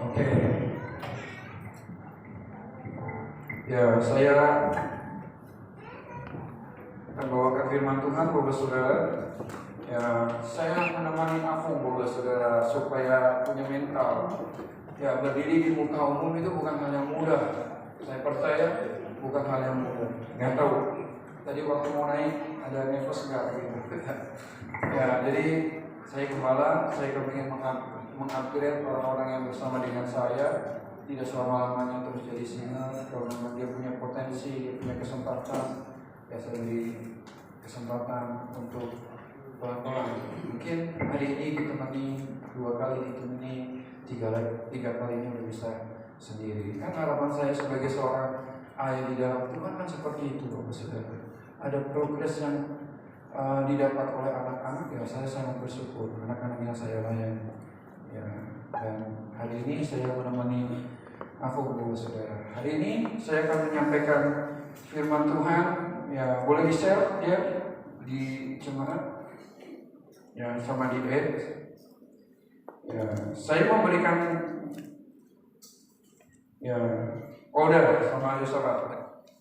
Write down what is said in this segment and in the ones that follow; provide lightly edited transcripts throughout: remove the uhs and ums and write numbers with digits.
Oke. Ya, saya akan bawakan firman Tuhan, Bapak Saudara. Ya, saya menemani Afung, Bapak Saudara, supaya punya mental. Ya, berdiri di muka umum itu bukan hal yang mudah. Saya percaya bukan hal yang mudah. Nggak tahu. Tadi waktu mau naik ada nervous nggak gitu. Ya, jadi saya gembala, saya kepingin mengupgrade orang-orang yang bersama dengan saya. Tidak selama-lamanya terus jadi single. Kalau memang dia punya potensi, dia punya kesempatan, ya saya beri kesempatan untuk pelan-pelan. Mungkin hari ini ditemani 2 kali, ditemani 3 kalinya udah bisa sendiri. Kan harapan saya sebagai seorang ayah di dalam Tuhan kan seperti itu, Bapak Saudara. Ada progres yang didapat oleh anak-anak, ya saya sangat bersyukur anak-anaknya saya layani. Ya, dan hari ini saya menemani Bapak Saudara. Hari ini saya akan menyampaikan firman Tuhan. Ya, boleh di-share ya di jemaat. Ya, sama di bed. Ya, saya memberikan ya order sama Yosef.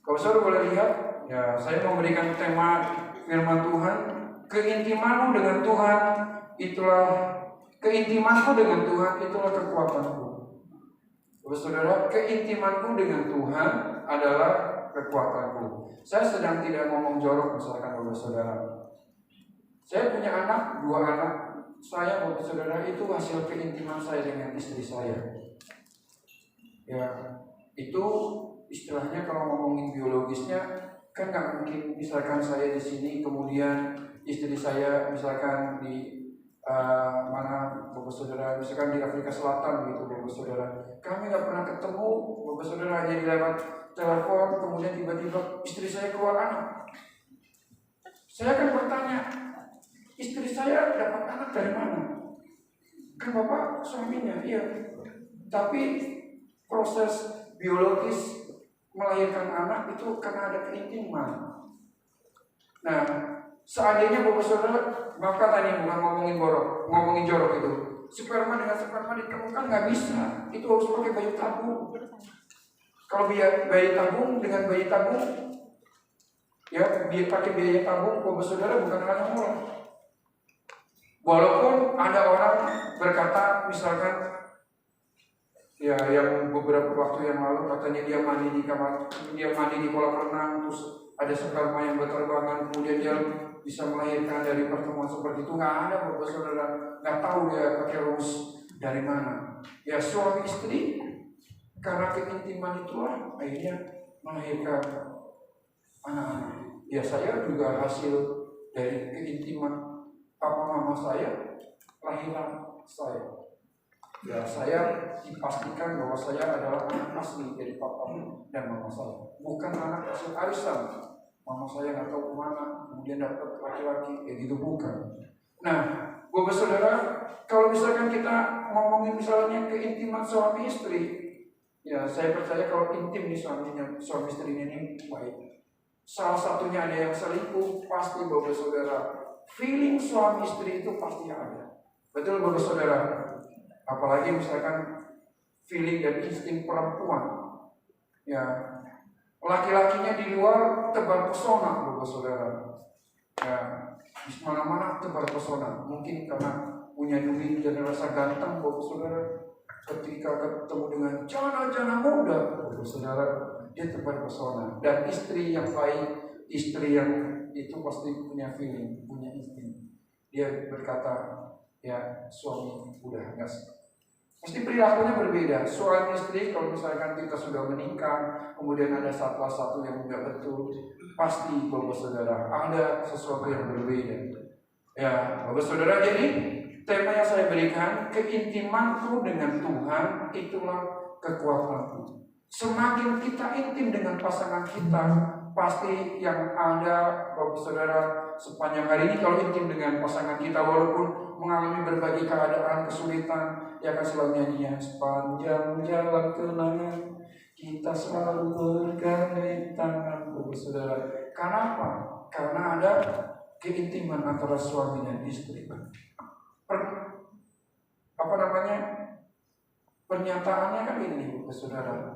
Kalau saudara boleh lihat, ya saya memberikan tema firman Tuhan, keintimanmu dengan Tuhan itulah keintimanku dengan Tuhan itulah kekuatanku. Bapak Saudara, keintimanku dengan Tuhan adalah kekuatanku. Saya sedang tidak ngomong jorok misalkan Bapak Saudara. Saya punya anak, 2 anak. Saya Bapak Saudara itu hasil keintiman saya dengan istri saya. Ya, itu istilahnya kalau ngomongin biologisnya kan nggak mungkin misalkan saya di sini kemudian istri saya misalkan di mana Bapak Saudara, misalkan di Afrika Selatan gitu Bapak Saudara, kami nggak pernah ketemu Bapak Saudara, hanya lewat telepon, kemudian tiba-tiba istri saya keluar anak. Saya akan bertanya, istri saya dapat anak dari mana? Kan Bapak suaminya, iya. Tapi proses biologis melahirkan anak itu karena ada keintiman. Nah, seandainya Bapak Saudara, maka tadi bukan ngomongin jorok itu. Sperma dengan sperma ditemukan nggak bisa. Itu harus pakai bayi tabung. Kalau bayi tabung dengan bayi tabung, ya biar pakai biaya tabung, Bapak Saudara bukan hal yang murah. Walaupun ada orang berkata, misalkan, ya yang beberapa waktu yang lalu katanya dia mandi di kolam renang, terus ada sperma yang berterbangan, kemudian dia bisa melahirkan dari pertemuan seperti itu. Nggak ada Bapak Saudara, nggak tahu dia pakai rumus dari mana. Ya suami istri karena keintiman itulah akhirnya melahirkan anak-anak. Ya saya juga hasil dari keintiman papa mama saya, lahiran saya. Ya saya dipastikan bahwa saya adalah anak asli dari papa dan mama saya, bukan anak hasil arisan. Mama saya nggak tahu kemana, kemudian dapat laki-laki, ya gitu bukan. Nah, Bapak Saudara, kalau misalkan kita ngomongin misalnya keintiman suami istri, ya saya percaya kalau intim nih suami istri ini baik. Salah satunya ada yang selingkuh, pasti Bapak Saudara, feeling suami istri itu pasti ada. Betul Bapak Saudara? Apalagi misalkan feeling dan insting perempuan, ya laki-lakinya di luar tebar pesona Bapak Saudara, ya di mana-mana tebar pesona. Mungkin karena punya duit dan rasa ganteng Bapak Saudara, ketika ketemu dengan jana-jana muda Bapak Saudara, dia tebar pesona. Dan istri yang baik, istri yang itu pasti punya feeling, punya insting. Dia berkata, ya suami udah enggak sih. Pasti perilakunya berbeda. Suami istri kalau misalkan kita sudah menikah, kemudian ada satu yang enggak betul, pasti Bapak Saudara ada sesuatu yang berbeda. Ya, Bapak Saudara, jadi tema yang saya berikan, keintimanku dengan Tuhan itulah kekuatanku. Semakin kita intim dengan pasangan kita, pasti yang ada Bapak Saudara sepanjang hari ini, kalau intim dengan pasangan kita walaupun mengalami berbagai keadaan kesulitan, ya akan selalu nyanyinya, sepanjang jalan kenangan kita selalu bergandeng tangan Bapak Saudara. Karena apa? Karena ada keintiman antara suami dan istri. Pernyataannya kan ini, saudara.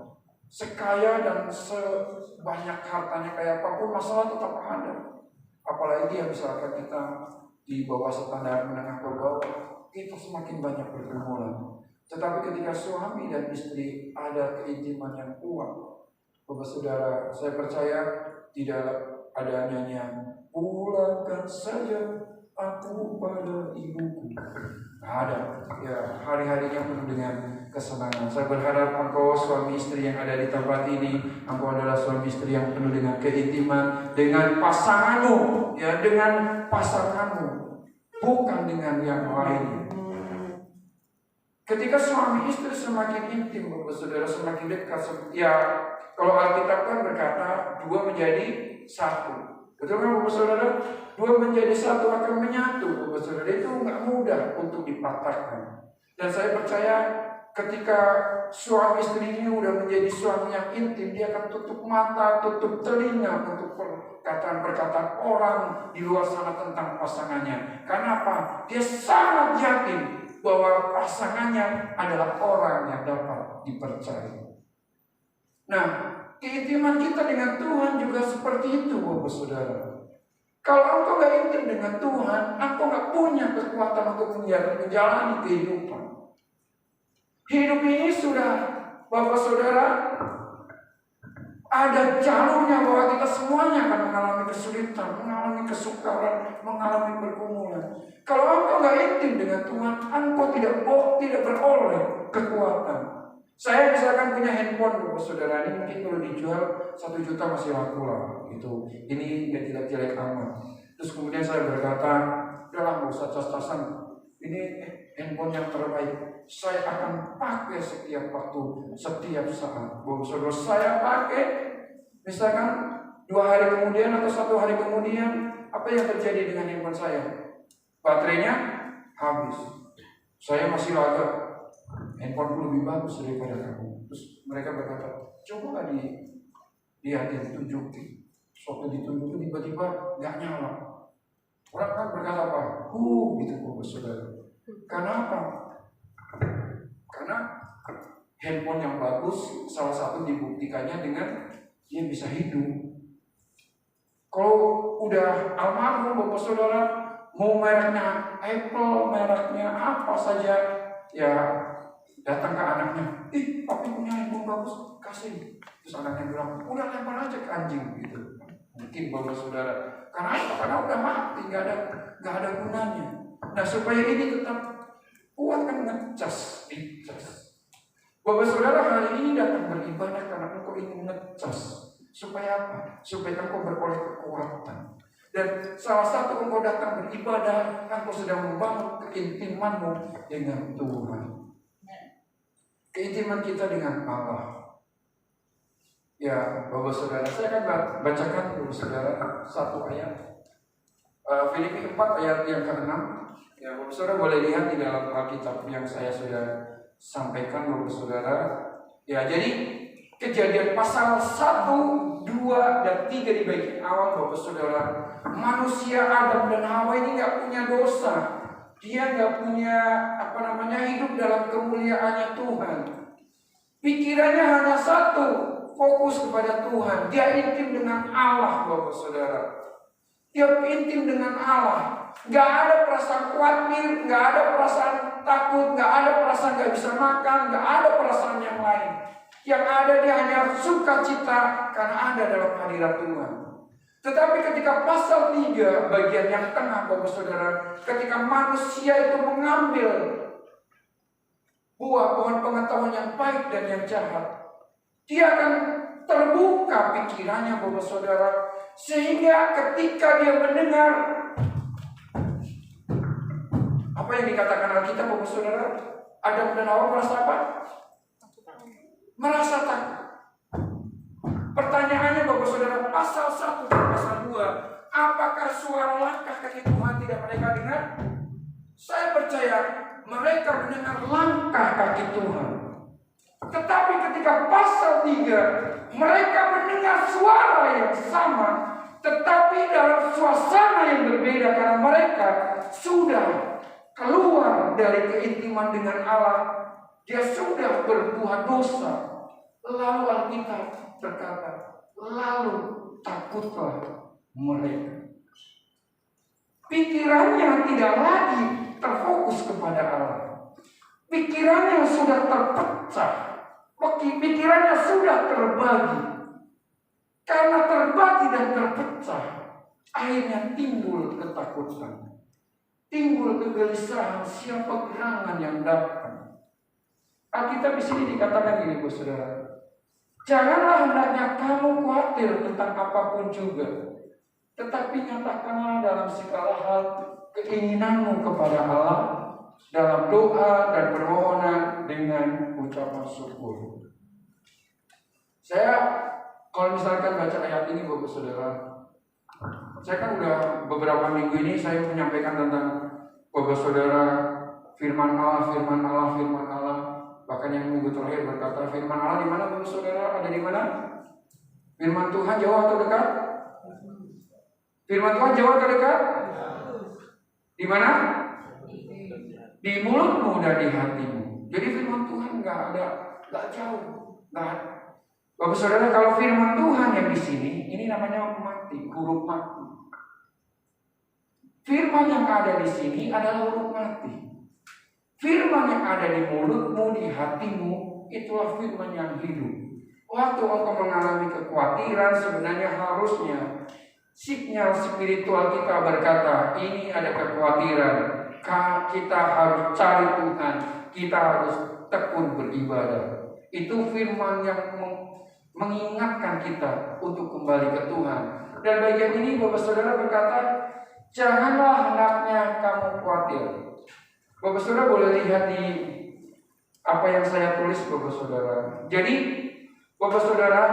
Sekaya dan sebanyak hartanya kayak apapun, masalah tetap ada. Apalagi yang misalkan kita di bawah standar menengah ke bawah, itu semakin banyak pergumulan. Tetapi ketika suami dan istri ada keintiman yang kuat, Bapak Saudara, saya percaya tidak ada nyanyian pulangkan saja aku pada ibuku. Nggak ada. Ya, hari-harinya penuh dengan kesenangan. Saya berharap engkau suami istri yang ada di tempat ini, engkau adalah suami istri yang penuh dengan keintiman dengan pasanganmu, ya, dengan pasanganmu, bukan dengan yang lain. Ketika suami istri semakin intim, Bapak Saudara, semakin dekat, ya, kalau Alkitab kan berkata dua menjadi satu. Betul kan Bapak Saudara? Dua menjadi satu akan menyatu, Bapak Saudara. Itu nggak mudah untuk dipatahkan. Dan saya percaya ketika suami istri ini udah menjadi suami yang intim, dia akan tutup mata, tutup telinga untuk perkataan-perkataan orang di luar sana tentang pasangannya. Karena apa? Dia sangat yakin bahwa pasangannya adalah orang yang dapat dipercaya. Nah, keintiman kita dengan Tuhan juga seperti itu, Bapak Saudara. Kalau engkau gak intim dengan Tuhan, engkau gak punya kekuatan untuk menjalani kehidupan. Hidup ini sudah, Bapak Saudara, ada jalurnya bahwa kita semuanya akan mengalami kesulitan, mengalami kesukaran, mengalami pergumulan. Kalau engkau gak intim dengan Tuhan, engkau tidak beroleh kekuatan. Saya misalkan punya handphone, Bapak Saudara, ini mungkin kalau dijual 1 juta masih laku lah, gitu. Ini gak jelek amat. Terus kemudian saya berkata, udahlah gak usah cas-casan. Ini handphone yang terbaik. Saya akan pakai setiap waktu, setiap saat. Bapak Saudara, saya pakai, misalkan 2 hari kemudian atau 1 hari kemudian, apa yang terjadi dengan handphone saya? Baterainya habis. Saya masih agak, handphone lebih bagus daripada kamu. Terus mereka berkata, coba dilihatin, tunjukin. Suatu ditunjukin tiba-tiba nggak nyala. Orang kan berkata apa? Gitu Bapak Saudara. Karena apa? Karena handphone yang bagus salah satu dibuktikannya dengan dia bisa hidup. Kalau udah almarhum Bapak Saudara, mau mereknya Apple, mereknya apa saja, ya datang ke anaknya, papi punya handphone bagus, kasih. Terus anaknya bilang, udah lempar aja ke anjing gitu. Mungkin Bapak Saudara, karena apa? Karena udah mati, nggak ada gunanya. Nah, supaya ini tetap kuat kan ngecas, dicas. Bapak Saudara hari ini datang beribadah karena engkau ingin ngecas. Supaya apa? Supaya engkau beroleh kekuatan. Dan salah satu engkau datang beribadah, engkau sedang membangun keintimanmu dengan Tuhan. Keintiman kita dengan Allah. Ya, Bapak Saudara, saya akan bacakan Bapak Saudara 1 ayat. Filipi 4 ayat yang ke-6. Ya, Bapak Saudara boleh lihat di dalam Alkitab yang saya sudah sampaikan, Bapak Saudara. Ya, jadi Kejadian pasal 1, 2, dan 3 di bagian awal, Bapak Saudara. Manusia Adam dan Hawa ini gak punya dosa. Dia gak punya hidup dalam kemuliaannya Tuhan. Pikirannya hanya satu, fokus kepada Tuhan. Dia intim dengan Allah, Bapak Saudara. Dia intim dengan Allah. Gak ada perasaan khawatir, gak ada perasaan takut, gak ada perasaan gak bisa makan, gak ada perasaan yang lain. Yang ada dia hanya sukacita karena ada dalam hadirat Tuhan. Tetapi ketika pasal 3 bagian yang tengah, Bapak Saudara, ketika manusia itu mengambil buah pohon pengetahuan yang baik dan yang jahat, dia akan terbuka pikirannya, Bapak Saudara, sehingga ketika dia mendengar apa yang dikatakan Alkitab, Bapak Saudara, Adam dan Hawa merasa apa? Merasa takut. Pertanyaannya, Bapak Saudara, pasal 1 dan pasal 2, apakah suara langkah kaki Tuhan tidak mereka dengar? Saya percaya mereka mendengar langkah kaki Tuhan. Tetapi ketika pasal 3, mereka mendengar suara yang sama, tetapi dalam suasana yang berbeda karena mereka sudah keluar dari keintiman dengan Allah. dia sudah berbuat dosa. Lalu Alkitab berkata, lalu takutlah mereka. Pikirannya tidak lagi terfokus kepada Allah. Pikirannya sudah terpecah. Pikirannya sudah terbagi. Karena terbagi dan terpecah, akhirnya timbul ketakutan. Timbul kegelisahan, siapa gerangan yang datang. Alkitab di sini dikatakan gini, saudara. Janganlah hendaknya kamu khawatir tentang apapun juga, tetapi nyatakanlah dalam segala hal keinginanmu kepada Allah dalam doa dan permohonan dengan ucapan syukur. Saya kalau misalkan baca ayat ini, Bapak Saudara, saya kan udah beberapa minggu ini saya menyampaikan tentang Bapak Saudara firman Allah, firman Allah, firman Allah. Bahkan yang minggu terakhir berkata firman Allah di mana, Bapak Saudara? Ada di mana? Firman Tuhan jauh atau dekat? Firman Tuhan jauh atau dekat? Di mana? Di mulutmu dan di hatimu. Jadi firman Tuhan nggak jauh, nggak. Bapak Saudara, kalau firman Tuhan yang di sini, ini namanya mati, huruf mati. Firman yang ada di sini adalah huruf mati. Firman yang ada di mulutmu, di hatimu, itulah firman yang hidup. Waktu engkau mengalami kekhawatiran, sebenarnya harusnya sinyal spiritual kita berkata, ini ada kekhawatiran, kita harus cari Tuhan, kita harus tekun beribadah. Itu firman yang mengingatkan kita untuk kembali ke Tuhan. Dan bagian ini Bapak Saudara berkata, janganlah hendaknya kamu khawatir. Bapak Saudara boleh lihat di apa yang saya tulis, Bapak Saudara. Jadi Bapak Saudara,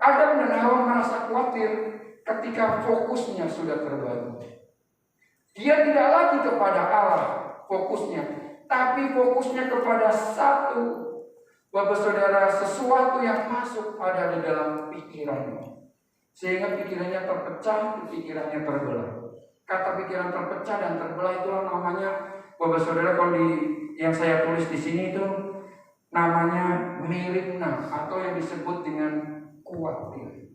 Adam dan Hawa merasa khawatir ketika fokusnya sudah terbagi. Dia tidak lagi kepada Allah fokusnya, tapi fokusnya kepada satu, Bapak Saudara, sesuatu yang masuk pada di dalam pikirannya. Sehingga pikirannya terpecah, pikirannya terbelah. Kata pikiran terpecah dan terbelah itulah namanya, Bapak Saudara, kalau yang saya tulis di sini itu namanya miripna atau yang disebut dengan khawatir.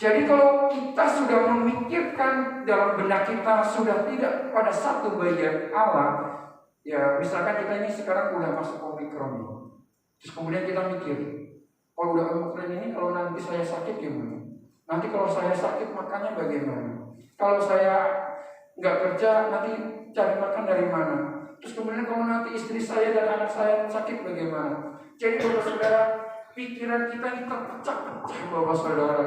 Jadi kalau kita sudah memikirkan dalam benak kita sudah tidak pada satu bagian Allah, ya misalkan kita ini sekarang udah masuk Omikron, terus kemudian kita mikir, kalau udah Omikron ini kalau nanti saya sakit gimana? Nanti kalau saya sakit makannya bagaimana? Kalau saya nggak kerja nanti cari makan dari mana? Terus kemudian kalau nanti istri saya dan anak saya sakit bagaimana? Jadi Bapak Saudara, pikiran kita ini terpecah-pecah, Bapak Saudara.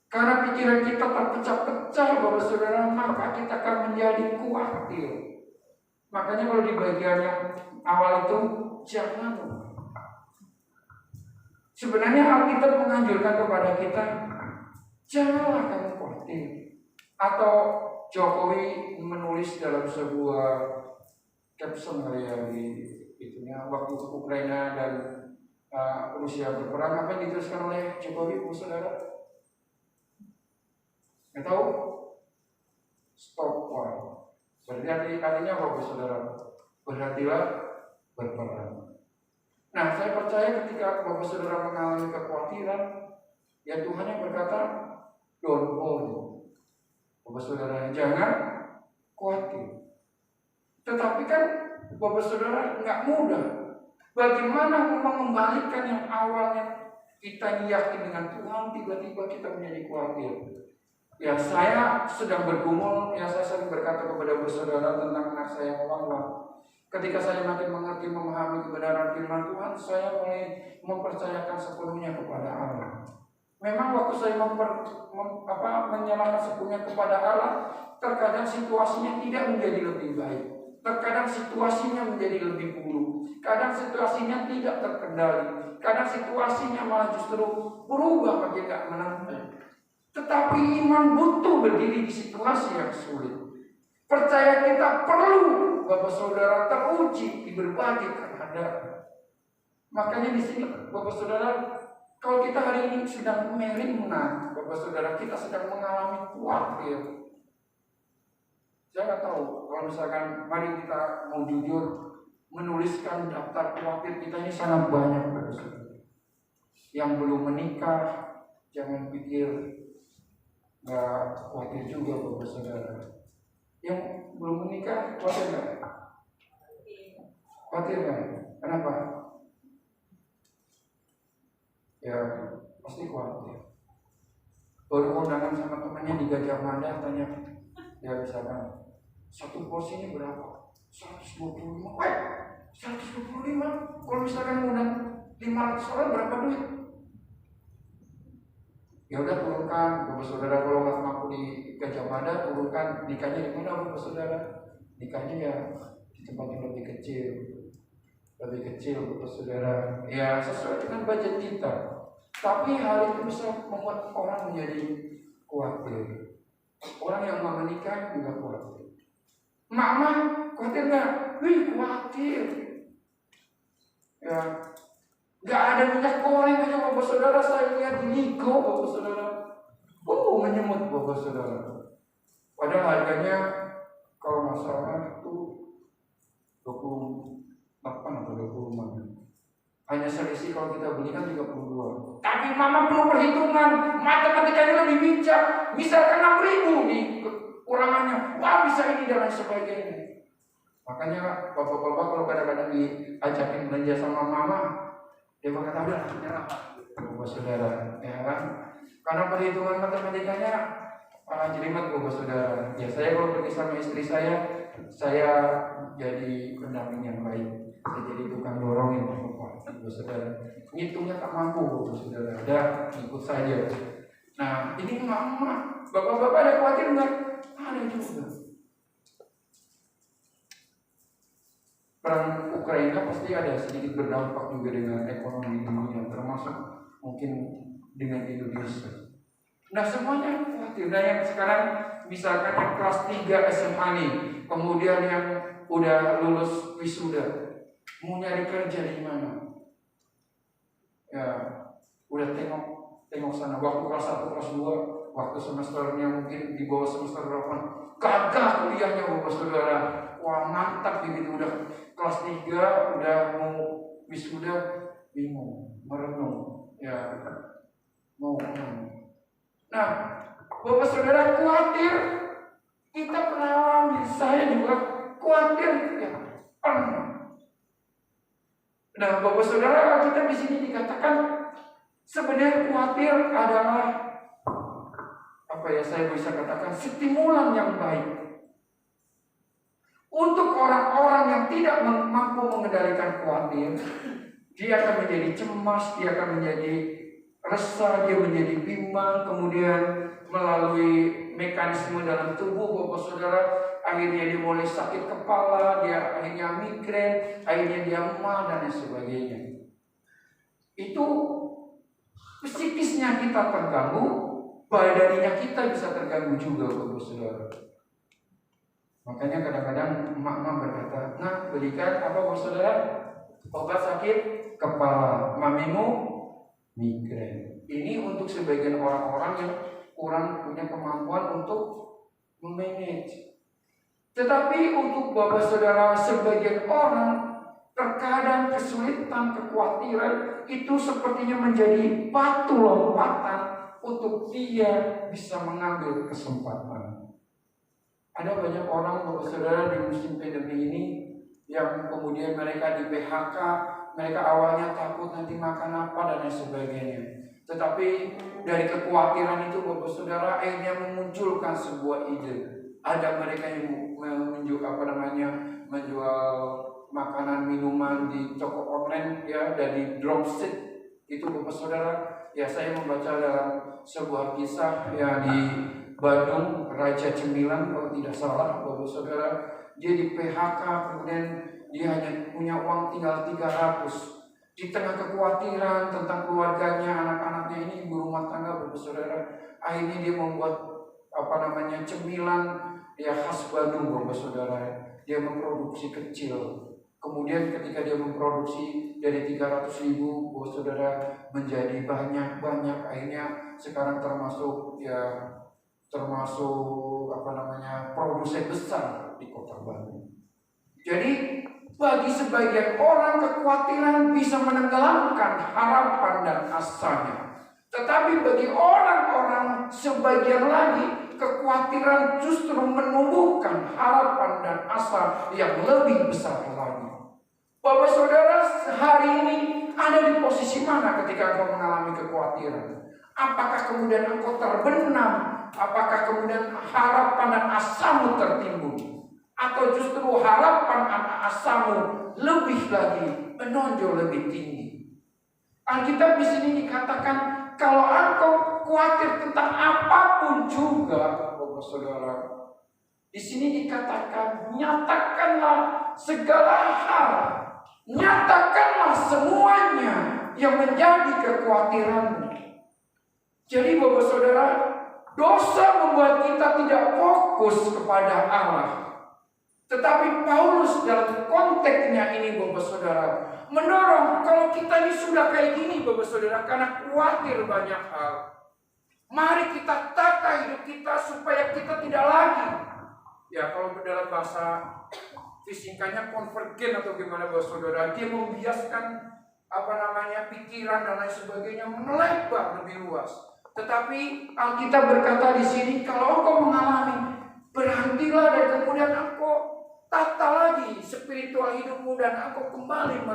Karena pikiran kita terpecah-pecah, Bapak Saudara, maka kita akan menjadi khawatir. Makanya kalau di bagian yang awal itu jangan. Sebenarnya Alkitab menganjurkan kepada kita, janganlah kamu khawatir. Atau Jokowi menulis dalam sebuah caption di itunya waktu Ukraina dan Rusia berperang, apa yang dituliskan oleh Jokowi, Saudara? Nggak tahu? Stop war. Berarti artinya apa, Saudara? Berhatilah berperang. Nah, saya percaya ketika Bapak Saudara mengalami kekhawatiran, ya Tuhan yang berkata, don't worry. Bapak Saudara, jangan khawatir. Tetapi kan Bapak Saudara nggak mudah. Bagaimana mengembalikan yang awalnya kita yakin dengan Tuhan, tiba-tiba kita menjadi khawatir. Ya saya sedang bergumul, ya saya sering berkata kepada Bapak Saudara tentang anak saya yang lambat. Ketika saya makin mengerti, memahami kebenaran firman Tuhan, saya mulai mempercayakan sepenuhnya kepada Allah. Memang waktu saya menyerahkan sepenuhnya kepada Allah, terkadang situasinya tidak menjadi lebih baik. Terkadang situasinya menjadi lebih buruk. Kadang situasinya tidak terkendali. Kadang situasinya malah justru berubah makin gak menentu. Tetapi iman butuh berdiri di situasi yang sulit. Percaya kita perlu, Bapak Saudara, teruji di berbagai keadaan. Makanya di sini, Bapak Saudara, kalau kita hari ini sedang merimna, Bapak Saudara, kita sedang mengalami khawatir. Saya nggak tahu kalau misalkan mari kita mau jujur menuliskan daftar khawatir kita ini sangat banyak, saudara. Yang belum menikah jangan pikir nggak khawatir juga, Bapak Saudara. Yang belum menikah khawatir nggak? Khawatir nggak? Kenapa? Ya pasti khawatir. Baru kondangan sama temannya di Gajah Mada, tanya, ya misalkan satu porsi ini berapa? 125. 125. Kalau misalkan ngundang 500 orang berapa duit? Ya udah turunkan, Bapak Saudara, kalau nggak mampu di Gajah Mada, turunkan. Nikahnya di mana, Bapak Saudara? Nikahnya ya di tempat yang lebih kecil, Bapak Saudara. Ya sesuai dengan budget kita. Tapi hal itu bisa membuat orang menjadi khawatir. Orang yang mau menikah juga khawatir. Mama khawatir nggak? Wih khawatir. Ya, nggak ada minyak goreng aja, Bapak Saudara. Saya lihat di Niko, Bapak Saudara. Menyemut, Bapak Saudara. Padahal harganya kalau nggak salah itu 28 atau 25. Hanya selisih kalau kita belikan 32. Tapi mama perlu perhitungan, matematikanya lebih bijak. Misalkan 6.000 di kekurangannya, wah bisa ini dan lain sebagainya. Makanya bapak-bapak kalau kadang-kadang diajakin belanja sama mama, dia berkata udah nyerah, Bapak Saudara, ya kan? Karena perhitungan matematikanya jelimet, Bapak Saudara. Ya saya kalau pergi sama istri saya jadi pendamping yang baik. Saya jadi tukang dorongin Bapak Saudara. Ngitungnya tak mampu, Bapak Saudara. Udah ikut saja. Nah ini mama, bapak-bapak ada khawatir nggak? Ada juga. Perang Ukraina pasti ada sedikit berdampak juga dengan ekonomi dunia, termasuk mungkin dengan Indonesia. Nah semuanya khawatir. Nah yang sekarang misalkan yang kelas 3 SMA nih, kemudian yang udah lulus wisuda, mau nyari kerja di mana? Ya udah tengok sana. Waktu kelas 1, kelas 2, waktu semesternya mungkin di bawah semester 8, gagal kuliahnya, Bapak Saudara. Wah mantap begitu, udah kelas 3 udah mau wisuda, bingung, merenung, ya mau kemana? Nah, Bapak Saudara khawatir. Kita pernah alami, saya juga khawatir, ya pernah. Nah, Bapak Saudara, kita di sini dikatakan sebenarnya khawatir adalah saya bisa katakan stimulan yang baik untuk orang-orang yang tidak mampu mengendalikan khawatir. Dia akan menjadi cemas, dia akan menjadi resah, dia menjadi bimbang, kemudian melalui mekanisme dalam tubuh Bapak Saudara, akhirnya dia mulai sakit kepala, dia akhirnya migrain, akhirnya dia emah dan sebagainya. Itu psikisnya kita terganggu, badaninya kita bisa terganggu juga, Bapak Saudara. Makanya kadang-kadang emak-emak berkata, nah berikan apa Bapak Saudara? Obat sakit kepala, mamimu migrain. Ini untuk sebagian orang-orang yang kurang punya kemampuan untuk memanage. Tetapi untuk Bapak Saudara, sebagian orang terkadang kesulitan, kekhawatiran itu sepertinya menjadi batu lompatan untuk dia bisa mengambil kesempatan. Ada banyak orang Bapak Saudara di musim pandemi ini yang kemudian mereka di PHK, mereka awalnya takut nanti makan apa dan lain sebagainya. Tetapi dari kekhawatiran itu Bapak Saudara akhirnya memunculkan sebuah ide. Ada mereka yang menjual makanan minuman di toko online ya, dari dropship itu Bapak Saudara. Ya saya membaca dalam sebuah kisah ya di Bandung, Raja Cemilan kalau tidak salah Bapak Saudara. Dia di PHK, kemudian dia hanya punya uang tinggal 300. Di tengah kekhawatiran tentang keluarganya, anak-anaknya ini ibu rumah tangga Bapak Saudara, akhirnya dia membuat cemilan ya khas Bandung Bapak Saudara. Dia memproduksi kecil. Kemudian ketika dia memproduksi dari 300.000 Bapak Saudara menjadi banyak, akhirnya sekarang termasuk produsen besar di kota Bandung. Jadi bagi sebagian orang kekhawatiran bisa menenggelamkan harapan dan asanya. Tetapi bagi orang-orang sebagian lagi, kekhawatiran justru menumbuhkan harapan dan asa yang lebih besar lagi. Bapak Saudara, hari ini ada di posisi mana ketika engkau mengalami kekhawatiran? Apakah kemudian engkau terbenam? Apakah kemudian harapan dan asamu tertimbun? Atau justru harapan dan asamu lebih lagi menonjol lebih tinggi? Alkitab di sini dikatakan, kalau engkau khawatir tentang apapun juga, Bapak Saudara, di sini dikatakan, nyatakanlah segala hal, nyatakanlah semuanya yang menjadi kekhawatiranmu. Jadi Bapak Saudara, dosa membuat kita tidak fokus kepada Allah. Tetapi Paulus dalam konteksnya ini Bapak Saudara mendorong, kalau kita ini sudah kayak gini Bapak Saudara, karena khawatir banyak hal, mari kita tata hidup kita supaya kita tidak lagi, ya kalau dalam bahasa fisikanya konvergen atau gimana Bapak Saudara, dia membiaskan pikiran dan lain sebagainya melebar lebih luas. Tetapi Alkitab berkata di sini, kalau engkau mengalami, berhentilah dan kemudian engkau tata lagi spiritual hidupmu dan engkau kembali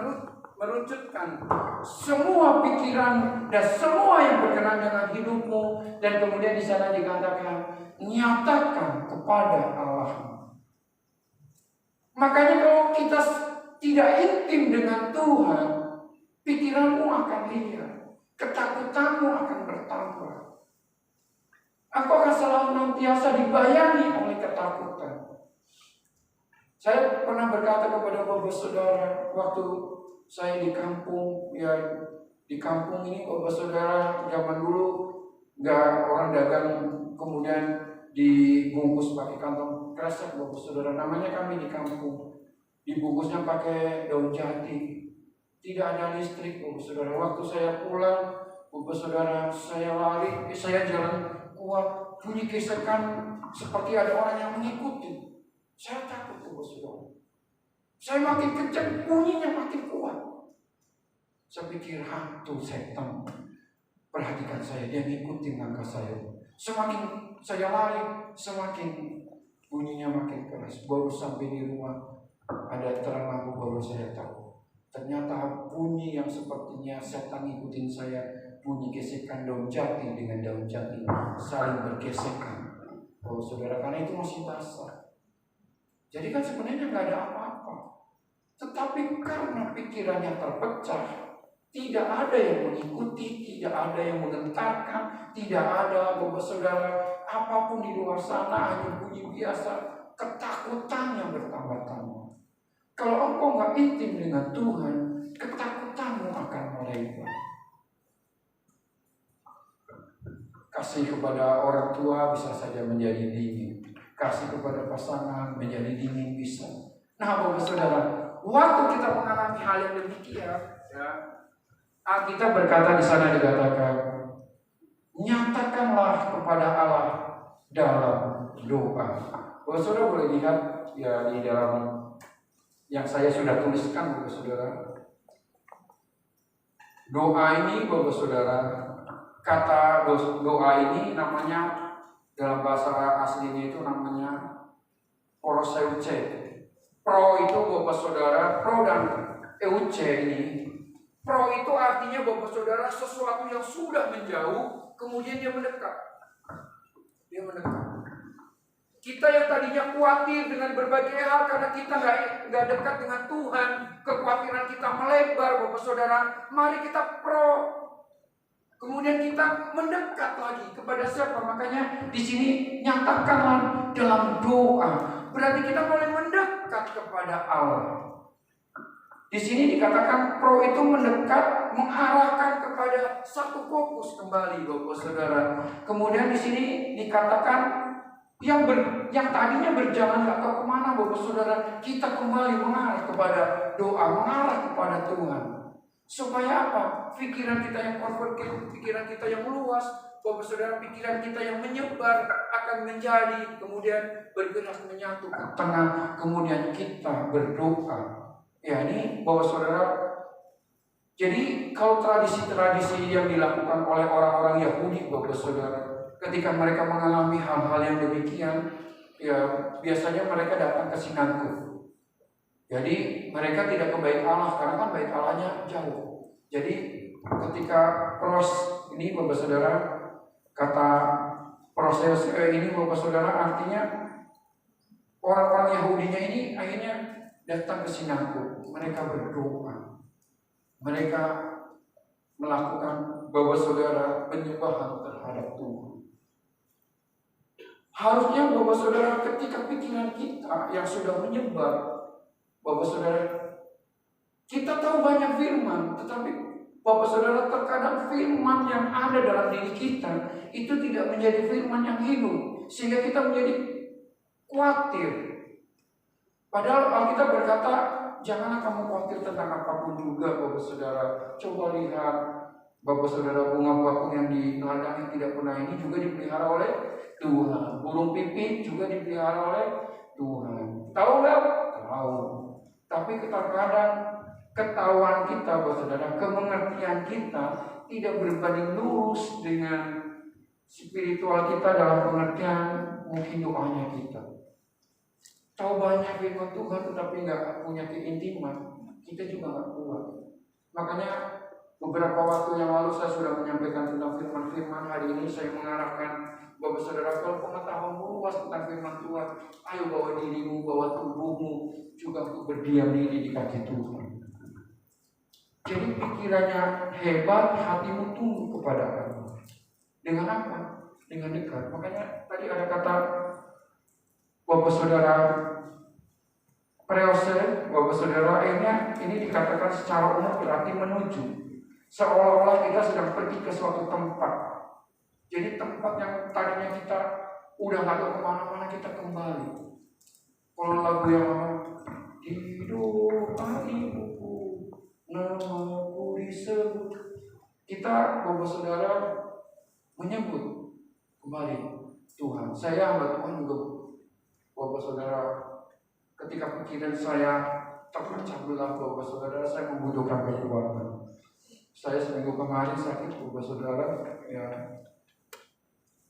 merucutkan semua pikiran dan semua yang berkenaan dengan hidupmu. Dan kemudian di sana dikatakan, nyatakan kepada Allah. Makanya kalau kita tidak intim dengan Tuhan, pikiranmu akan liar, ketakutanmu akan bertambah. Engkau akan selalu nantiasa dibayangi oleh ketakutan. Saya pernah berkata kepada Bapak Saudara, waktu saya di kampung, ya di kampung ini Bapak Saudara, zaman dulu nggak orang dagang kemudian dibungkus pakai kantong kresek Bapak Saudara. Namanya kami di kampung, dibungkusnya pakai daun jati. Tidak ada listrik Bapak Saudara. Waktu saya pulang Bapak Saudara, saya lari, saya jalan kuat, bunyi gesekan seperti ada orang yang mengikuti. Saya takut Bapak Saudara. Saya makin kencang, bunyinya makin kuat. Saya pikir hantu setan. Perhatikan saya, dia ngikutin langkah saya. Semakin saya lari, semakin bunyinya makin keras. Baru sampai di rumah, ada terang lampu, baru saya tahu. Ternyata bunyi yang sepertinya setan ngikutin saya, bunyi gesekan daun jati dengan daun jati saling bergesekan. Oh saudara, karena itu masih basah. Jadi kan sebenarnya nggak ada apa-apa. Tetapi karena pikirannya terpecah, tidak ada yang mengikuti, tidak ada yang menggentarkan, tidak ada Bapak Saudara, apapun di luar sana hanya bunyi biasa, ketakutan yang bertambah-tambah. Kalau engkau nggak intim dengan Tuhan, ketakutanmu akan melebar. Kasih kepada orang tua bisa saja menjadi dingin. Kasih kepada pasangan menjadi dingin bisa. Nah Bapak Saudara, waktu kita mengalami hal yang demikian, ya, Alkitab berkata di sana dikatakan, nyatakanlah kepada Allah dalam doa. Bapak Saudara boleh lihat ya di dalam yang saya sudah tuliskan Bapak Saudara. Doa ini Bapak Saudara, kata doa ini namanya dalam bahasa aslinya itu namanya proseuche. Pro itu Bapak Saudara, pro dan euche ini. Pro itu artinya Bapak Saudara sesuatu yang sudah menjauh, kemudian dia mendekat. Dia mendekat. Kita yang tadinya khawatir dengan berbagai hal karena kita nggak dekat dengan Tuhan, kekhawatiran kita melebar, Bapak Saudara. Mari kita pro. Kemudian kita mendekat lagi kepada siapa? Makanya di sini nyatakanlah dalam doa. Berarti kita mulai mendekat kepada Allah. Di sini dikatakan pro itu mendekat, mengarahkan kepada satu fokus kembali, Bapak Saudara. Kemudian di sini dikatakan yang tadinya berjalan nggak tahu kemana, Bapak Saudara, kita kembali mengarah kepada doa, mengarah kepada Tuhan. Supaya apa? Pikiran kita yang konvergen, pikiran kita yang luas, Bapak Saudara, pikiran kita yang menyebar akan menjadi kemudian bergerak menyatu ke tengah, kemudian kita berdoa. Ya, ini Bapak Saudara. Jadi kalau tradisi-tradisi yang dilakukan oleh orang-orang Yahudi, Bapak Saudara, ketika mereka mengalami hal-hal yang demikian, ya biasanya mereka datang ke sinagog. Jadi mereka tidak ke bait Allah karena kan bait Allahnya jauh. Jadi ketika ini Bapak Saudara, kata proses ini Bapak Saudara, artinya orang-orang Yahudinya ini akhirnya datang ke sinagog. Mereka berdoa, mereka melakukan Bapak Saudara penyembahan terhadap Tuhan. Harusnya Bapak Saudara, ketika pikiran kita yang sudah menyebar, Bapak Saudara, kita tahu banyak firman, tetapi Bapak Saudara, terkadang firman yang ada dalam diri kita itu tidak menjadi firman yang hidup, sehingga kita menjadi khawatir. Padahal Alkitab berkata, janganlah kamu khawatir tentang apapun juga, Bapak Saudara. Coba lihat, Bapak Saudara, bunga bakung yang di ladang yang tidak pernah ini juga dipelihara oleh Tuhan. Burung pipit juga dipelihara oleh Tuhan. Tahu nggak? Tahu. Tapi terkadang ketahuan kita, Bapak Saudara, kemengertian kita tidak berbanding lurus dengan spiritual kita dalam pengertian mungkin doanya kita. Tahu banyak firman Tuhan tetapi nggak punya keintiman, kita juga nggak kuat. Makanya beberapa waktu yang lalu saya sudah menyampaikan tentang firman-firman. Hari ini saya mengarahkan Bapak Saudara, kalau pengetahuanmu luas tentang firman Tuhan, ayo bawa dirimu, bawa tubuhmu juga untuk berdiam diri di kaki Tuhan. Jadi pikirannya hebat, hatimu tunduk kepada Allah. Dengan apa? Dengan dekat. Makanya tadi ada kata Bapak Saudara preose, Bapak Saudara, akhirnya ini dikatakan secara umum berarti menuju. Seolah-olah kita sedang pergi ke suatu tempat. Jadi tempat yang tadinya kita udah gak tahu kemana-mana, kita kembali. Kalau lagu yang hidup ibuku, namaku disebut, kita Bapak Saudara menyebut kembali Tuhan. Saya hamba Tuhan juga, Bapak Saudara, ketika pikiran saya terpecah belah, Bapak Saudara, saya membutuhkan kekuatan. Saya seminggu kemarin sakit, Bapak Saudara, ya.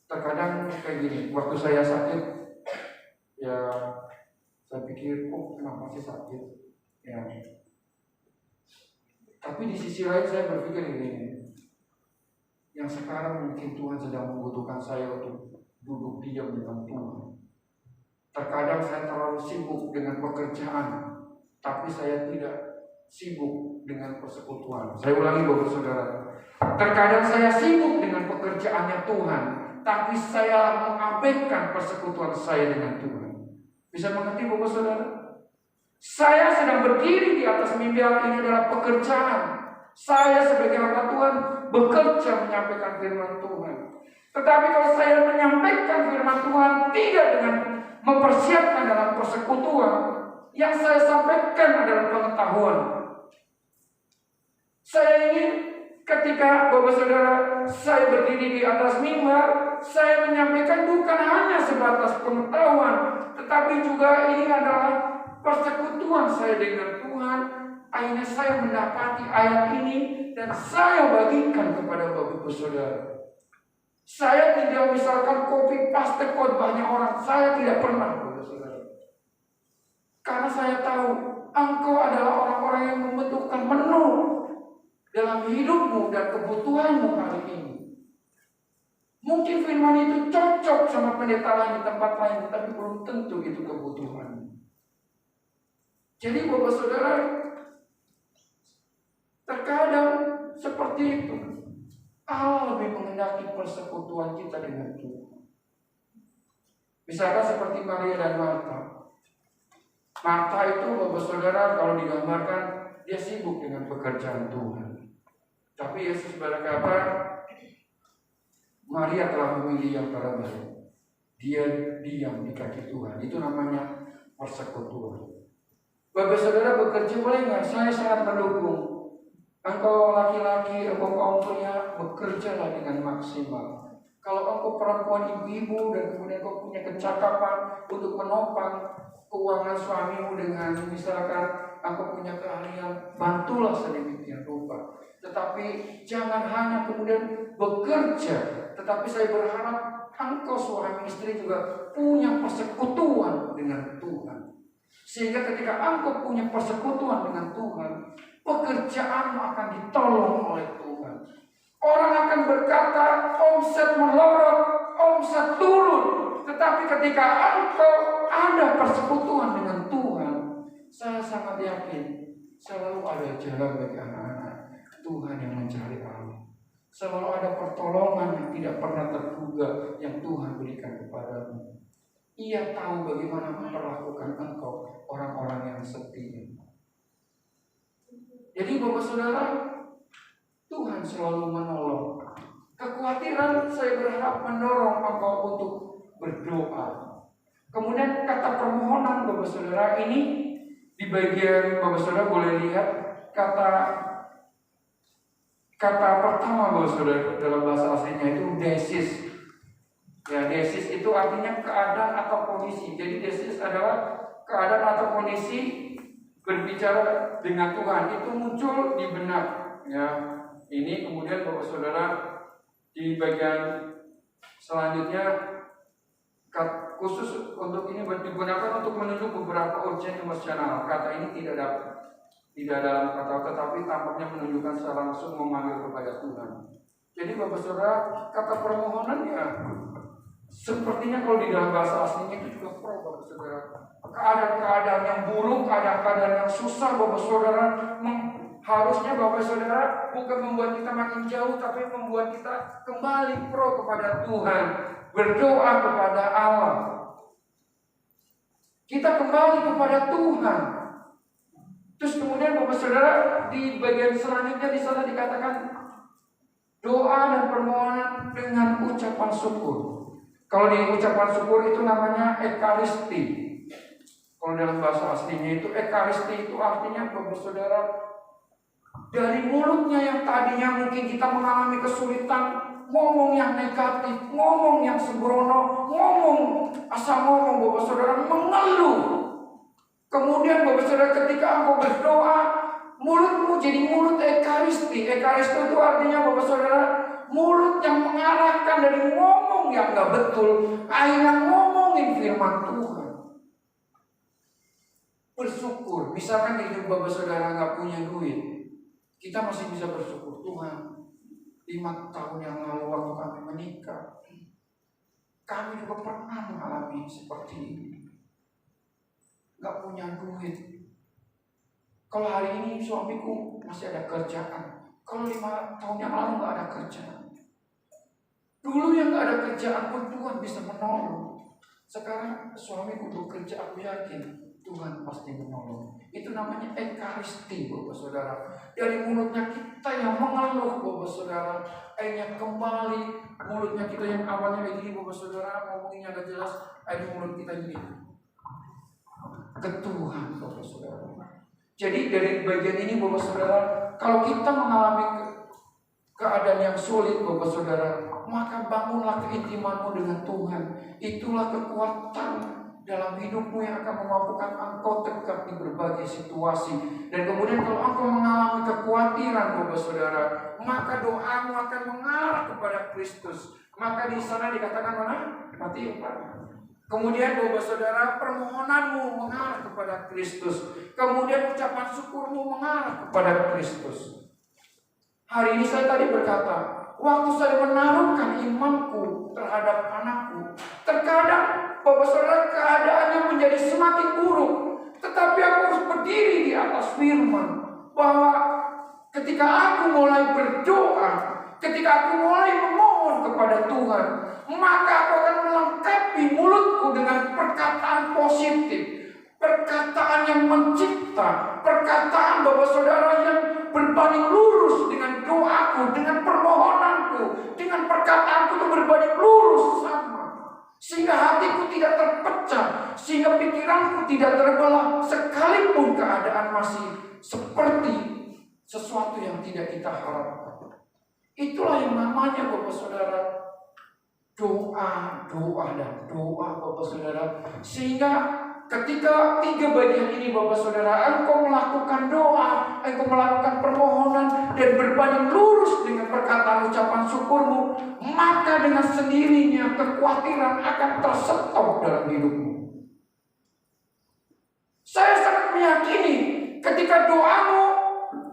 Terkadang kayak gini, waktu saya sakit, ya saya pikir, kenapa sih sakit? Ya. Tapi di sisi lain saya berpikir ini, yang sekarang mungkin Tuhan sedang membutuhkan saya untuk duduk diam dengan Tuhan. Terkadang saya terlalu sibuk dengan pekerjaan, tapi saya tidak sibuk dengan persekutuan. Saya ulangi Bapak Saudara, terkadang saya sibuk dengan pekerjaannya Tuhan, tapi saya mengabaikan persekutuan saya dengan Tuhan. Bisa mengerti Bapak Saudara? Saya sedang berdiri di atas mimbar ini adalah pekerjaan. Saya sebagai hamba Tuhan bekerja menyampaikan firman Tuhan. Tetapi kalau saya menyampaikan firman Tuhan tidak dengan mempersiapkan dalam persekutuan, yang saya sampaikan adalah pengetahuan. Saya ingin ketika Bapak Saudara saya berdiri di atas mimbar, saya menyampaikan bukan hanya sebatas pengetahuan, tetapi juga ini adalah persekutuan saya dengan Tuhan. Akhirnya saya mendapati ayat ini dan saya bagikan kepada Bapak Saudara. Saya tidak misalkan copy paste khotbahnya orang, saya tidak pernah, Bapak Saudara. Karena saya tahu engkau adalah orang-orang yang membutuhkan menu dalam hidupmu dan kebutuhanmu hari ini. Mungkin firman itu cocok sama pendeta lain di tempat lain, tapi belum tentu itu kebutuhan. Jadi Bapak Saudara, terkadang seperti itu. Allah lebih menghendaki persekutuan kita dengan Tuhan. Misalkan seperti Maria dan Marta. Marta itu Bapak Saudara kalau digambarkan dia sibuk dengan pekerjaan Tuhan. Tapi Yesus berkata, Maria telah memilih yang terbaik. Dia diam di kaki Tuhan. Itu namanya persekutuan. Bapak Saudara bekerja boleh nggak? Saya sangat mendukung. Engkau laki-laki, engkau kaum pria, bekerjalah dengan maksimal. Kalau engkau perempuan ibu-ibu dan kemudian engkau punya kecakapan untuk menopang keuangan suamimu dengan misalkan engkau punya keahlian, bantulah sedemikian rupa. Tetapi jangan hanya kemudian bekerja, tetapi saya berharap engkau suami istri juga punya persekutuan dengan Tuhan. Sehingga ketika engkau punya persekutuan dengan Tuhan, pekerjaanmu akan ditolong oleh Tuhan. Orang akan berkata omset melorot, omset turun. Tetapi ketika engkau ada persekutuan dengan Tuhan, saya sangat yakin selalu ada jalan bagi anak-anak Tuhan yang mencari Allah. Selalu ada pertolongan yang tidak pernah terduga yang Tuhan berikan kepadamu. Ia tahu bagaimana memperlakukan engkau, orang-orang yang setia. Jadi Bapak Saudara, Tuhan selalu menolong. Kekhawatiran saya berharap mendorong engkau untuk berdoa. Kemudian kata permohonan Bapak Saudara ini di bagian Bapak Saudara boleh lihat kata pertama Bapak Saudara dalam bahasa aslinya itu desis. Ya, desis itu artinya keadaan atau kondisi. Jadi desis adalah keadaan atau kondisi berbicara dengan Tuhan, itu muncul di benak. Ya, ini kemudian Bapak Saudara di bagian selanjutnya khusus untuk ini digunakan untuk menunjuk beberapa urgen emosional. Kata ini tidak dalam kata, tetapi tampaknya menunjukkan secara langsung memanggil kepada Tuhan. Jadi Bapak Saudara, kata permohonan ya sepertinya kalau di dalam bahasa aslinya itu juga pro Bapak Saudara. Keadaan-keadaan yang buruk, keadaan-keadaan yang susah Bapak Saudara, harusnya Bapak Saudara bukan membuat kita makin jauh, tapi membuat kita kembali pro kepada Tuhan, berdoa kepada Allah. Kita kembali kepada Tuhan. Terus kemudian Bapak Saudara di bagian selanjutnya di sana dikatakan doa dan permohonan dengan ucapan syukur. Kalau di ucapan syukur itu namanya ekaristi. Kalau dalam bahasa aslinya itu ekaristi itu artinya Bapak Saudara dari mulutnya yang tadinya mungkin kita mengalami kesulitan, ngomong yang negatif, ngomong yang sembrono, ngomong asal ngomong Bapak Saudara mengeluh. Kemudian Bapak Saudara ketika engkau berdoa, mulutmu jadi mulut ekaristi. Ekaristi itu artinya Bapak Saudara mulut yang mengarahkan dari ngomong yang gak betul, akhirnya ngomongin firman Tuhan. Bersyukur, misalkan di hidup Bapak Saudara gak punya duit, kita masih bisa bersyukur. Tuhan, 5 tahun yang lalu waktu kami menikah, kami juga pernah mengalami seperti ini. Gak punya duit. Kalau hari ini suamiku masih ada kerjaan, kalau 5 tahun yang lalu gak ada kerjaan. Dulu yang gak ada kerjaan pun Tuhan bisa menolong. Sekarang suamiku bekerja, aku yakin Tuhan pasti menolong. Itu namanya ekaristi Bapak Saudara. Dari mulutnya kita yang mengeluh Bapak Saudara, akhirnya kembali mulutnya kita yang awalnya begini Bapak Saudara, ngomonginnya agak jelas, akhirnya mulut kita gini ke Tuhan Bapak Saudara. Jadi dari bagian ini Bapak Saudara, kalau kita mengalami keadaan yang sulit Bapak Saudara, maka bangunlah keintimanmu dengan Tuhan. Itulah kekuatan dalam hidupmu yang akan memampukan engkau tegak di berbagai situasi. Dan kemudian kalau engkau mengalami kekhawatiran Bapak Saudara, maka doamu akan mengarah kepada Kristus. Maka di sana dikatakan mana? Matius 4. Kemudian Bapak Saudara, permohonanmu mengarah kepada Kristus. Kemudian ucapan syukurmu mengarah kepada Kristus. Hari ini saya tadi berkata, waktu saya menaruhkan imanku terhadap anakku, terkadang Bapak Saudara keadaannya menjadi semakin buruk. Tetapi aku harus berdiri di atas firman bahwa ketika aku mulai berdoa, ketika aku mulai memohon kepada Tuhan, maka aku akan melengkapi mulutku dengan perkataan positif, perkataan yang mencipta, perkataan Bapak Saudara yang berbanding lurus dengan doaku, dengan permohonanku, dengan perkataanku itu berbanding lurus sama. Sehingga hatiku tidak terpecah, sehingga pikiranku tidak terbelah, sekalipun keadaan masih seperti sesuatu yang tidak kita harapkan. Itulah yang namanya Bapak Saudara doa, dan doa Bapak Saudara. Sehingga ketika 3 bagian ini Bapak Saudara, engkau melakukan doa, engkau melakukan permohonan dan berbanding lurus dengan perkataan ucapan syukurmu, maka dengan sendirinya kekhawatiran akan terstop dalam hidupmu. Saya sangat meyakini ketika doamu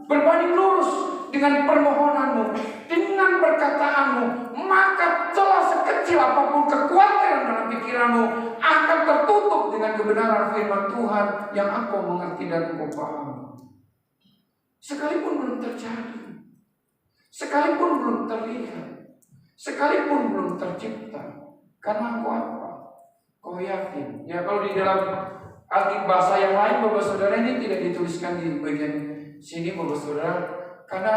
berbanding lurus dengan permohonanmu, dengan perkataanmu, maka celah sekecil apapun kekhawatiran dalam pikiranmu akan tertutup dengan kebenaran firman Tuhan yang engkau mengerti dan engkau pahami. Sekalipun belum terjadi, sekalipun belum terlihat, sekalipun belum tercipta, karena engkau apa? Kau yakin? Ya, kalau di dalam arti bahasa yang lain Bapak Saudara, ini tidak dituliskan di bagian sini Bapak Saudara, karena